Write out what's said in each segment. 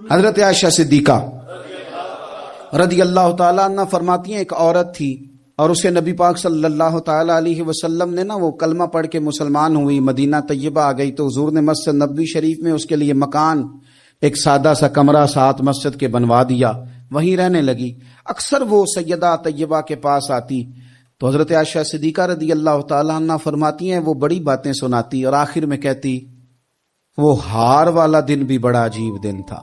حضرت عائشہ صدیقہ رضی اللہ تعالیٰ عنہ فرماتی ہیں ایک عورت تھی اور اسے نبی پاک صلی اللہ تعالیٰ علیہ وسلم نے وہ کلمہ پڑھ کے مسلمان ہوئی، مدینہ طیبہ آ گئی تو حضور نے مسجد نبوی شریف میں اس کے لیے مکان، ایک سادہ سا کمرہ ساتھ مسجد کے بنوا دیا، وہیں رہنے لگی۔ اکثر وہ سیدہ طیبہ کے پاس آتی تو حضرت عائشہ صدیقہ رضی اللہ تعالیٰ عنہ فرماتی ہیں وہ بڑی باتیں سناتی اور آخر میں کہتی وہ ہار والا دن بھی بڑا عجیب دن تھا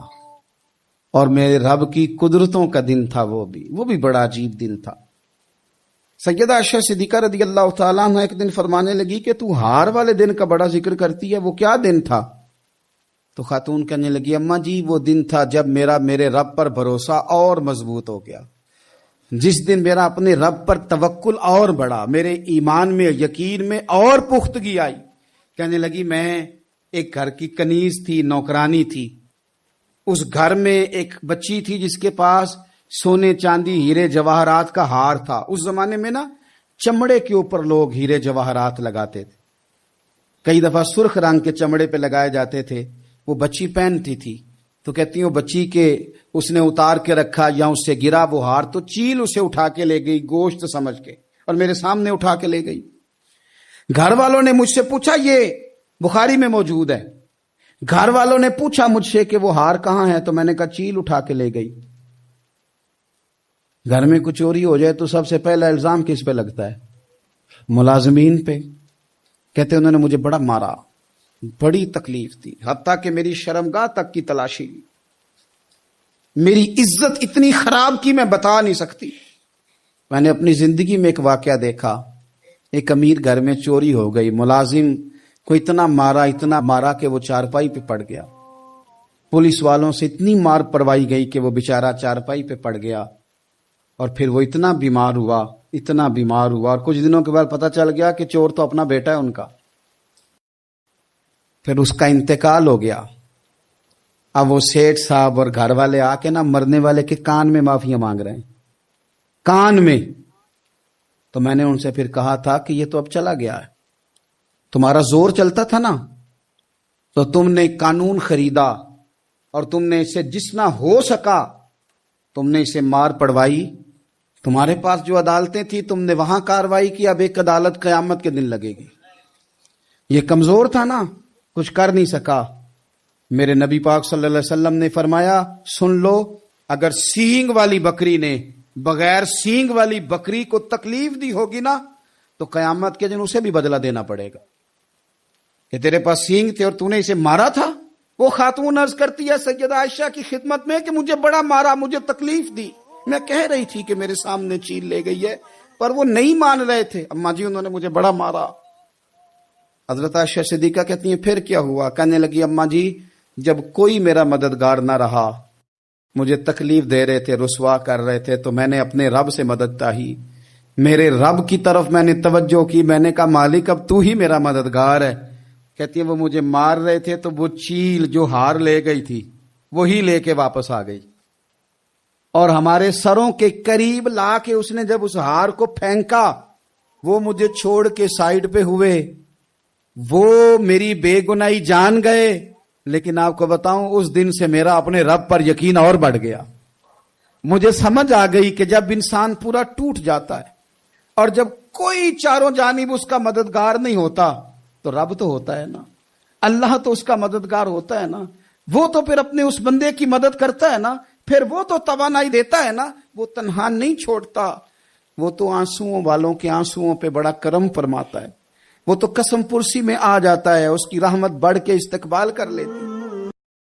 اور میرے رب کی قدرتوں کا دن تھا، وہ بھی بڑا عجیب دن تھا۔ سیدہ عائشہ صدیقہ رضی اللہ تعالیٰ عنہ ایک دن فرمانے لگی کہ تو ہار والے دن کا بڑا ذکر کرتی ہے، وہ کیا دن تھا؟ تو خاتون کہنے لگی اماں جی وہ دن تھا جب میرے رب پر بھروسہ اور مضبوط ہو گیا، جس دن میرا اپنے رب پر توکل اور بڑھا، میرے ایمان میں یقین میں اور پختگی آئی۔ کہنے لگی میں ایک گھر کی کنیز تھی، نوکرانی تھی، اس گھر میں ایک بچی تھی جس کے پاس سونے چاندی ہیرے جواہرات کا ہار تھا۔ اس زمانے میں چمڑے کے اوپر لوگ ہیرے جواہرات لگاتے تھے، کئی دفعہ سرخ رنگ کے چمڑے پہ لگائے جاتے تھے، وہ بچی پہنتی تھی تو کہتی ہیں وہ بچی کے اس نے اتار کے رکھا یا اس سے گرا وہ ہار تو چیل اسے اٹھا کے لے گئی گوشت سمجھ کے اور میرے سامنے اٹھا کے لے گئی۔ گھر والوں نے مجھ سے پوچھا، یہ بخاری میں موجود ہے، گھر والوں نے پوچھا مجھ سے کہ وہ ہار کہاں ہے تو میں نے کہا چیل اٹھا کے لے گئی۔ گھر میں کچھ چوری ہو جائے تو سب سے پہلا الزام کس پہ لگتا ہے؟ ملازمین پہ۔ کہتے انہوں نے مجھے بڑا مارا، بڑی تکلیف تھی، حتیٰ کہ میری شرمگاہ تک کی تلاشی لی، میری عزت اتنی خراب کی میں بتا نہیں سکتی۔ میں نے اپنی زندگی میں ایک واقعہ دیکھا، ایک امیر گھر میں چوری ہو گئی، ملازم کو اتنا مارا کہ وہ چارپائی پہ پڑ گیا، پولیس والوں سے اتنی مار پڑوائی گئی کہ وہ بیچارہ چارپائی پہ پڑ گیا، اور پھر وہ اتنا بیمار ہوا اور کچھ دنوں کے بعد پتہ چل گیا کہ چور تو اپنا بیٹا ہے ان کا۔ پھر اس کا انتقال ہو گیا۔ اب وہ سیٹھ صاحب اور گھر والے آ کے مرنے والے کے کان میں معافیاں مانگ رہے ہیں، کان میں۔ تو میں نے ان سے پھر کہا تھا کہ یہ تو اب چلا گیا ہے، تمہارا زور چلتا تھا نا تو تم نے قانون خریدا اور تم نے اسے جتنا ہو سکا تم نے اسے مار پڑوائی، تمہارے پاس جو عدالتیں تھی تم نے وہاں کاروائی کی، اب ایک عدالت قیامت کے دن لگے گی۔ یہ کمزور تھا نا، کچھ کر نہیں سکا۔ میرے نبی پاک صلی اللہ علیہ وسلم نے فرمایا سن لو، اگر سینگ والی بکری نے بغیر سینگ والی بکری کو تکلیف دی ہوگی نا تو قیامت کے دن اسے بھی بدلہ دینا پڑے گا کہ تیرے پاس سینگ تھے اور تو نے اسے مارا تھا۔ وہ خاتون عرض کرتی ہے سیدہ عائشہ کی خدمت میں کہ مجھے بڑا مارا، مجھے تکلیف دی، میں کہہ رہی تھی کہ میرے سامنے چیل لے گئی ہے پر وہ نہیں مان رہے تھے، اماں جی انہوں نے مجھے بڑا مارا۔ حضرت عائشہ صدیقہ کہتی ہیں پھر کیا ہوا؟ کہنے لگی اماں جی جب کوئی میرا مددگار نہ رہا، مجھے تکلیف دے رہے تھے، رسوا کر رہے تھے، تو میں نے اپنے رب سے مدد چاہی، میرے رب کی طرف میں نے توجہ کی، میں نے کہا مالک اب تو ہی میرا مددگار ہے۔ کہتی ہے وہ مجھے مار رہے تھے تو وہ چیل جو ہار لے گئی تھی وہی لے کے واپس آ گئی اور ہمارے سروں کے قریب لا کے اس نے جب اس ہار کو پھینکا وہ مجھے چھوڑ کے سائیڈ پہ ہوئے، وہ میری بے گناہی جان گئے، لیکن آپ کو بتاؤں اس دن سے میرا اپنے رب پر یقین اور بڑھ گیا۔ مجھے سمجھ آ گئی کہ جب انسان پورا ٹوٹ جاتا ہے اور جب کوئی چاروں جانب اس کا مددگار نہیں ہوتا تو رب تو ہوتا ہے نا، اللہ تو اس کا مددگار ہوتا ہے نا، وہ تو پھر اپنے اس بندے کی مدد کرتا ہے نا، پھر وہ تو توانائی دیتا ہے نا، وہ تنہا نہیں چھوڑتا، وہ تو آنسوؤں والوں کے آنسوؤں پہ بڑا کرم فرماتا ہے، وہ تو قسم پرسی میں آ جاتا ہے، اس کی رحمت بڑھ کے استقبال کر لیتی۔